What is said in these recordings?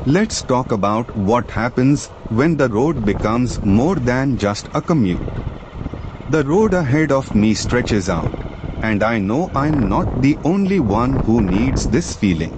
Let's talk about what happens when the road becomes more than just a commute. The road ahead of me stretches out, and I know I'm not the only one who needs this feeling.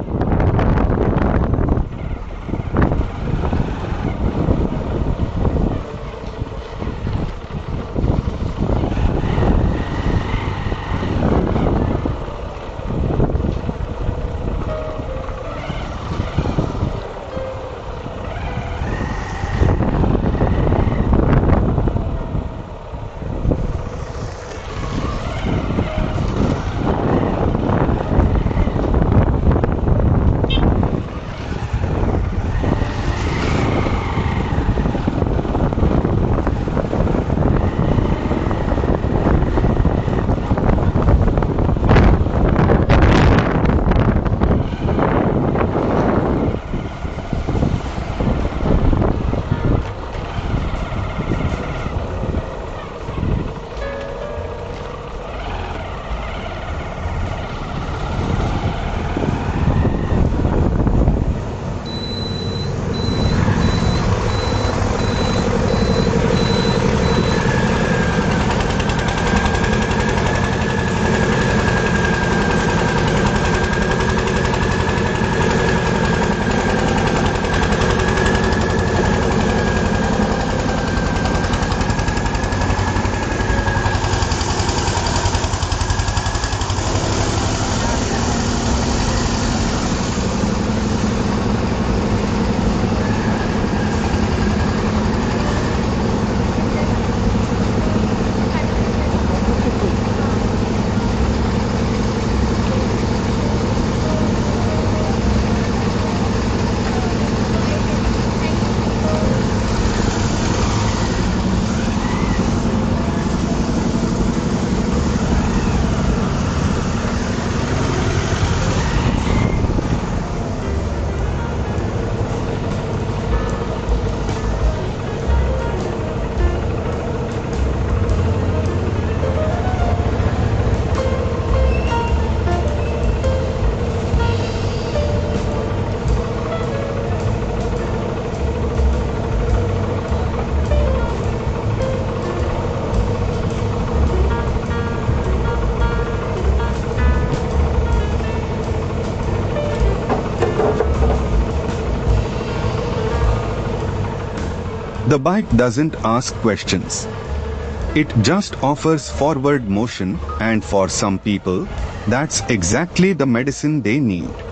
The bike doesn't ask questions. It just offers forward motion, and for some people, that's exactly the medicine they need.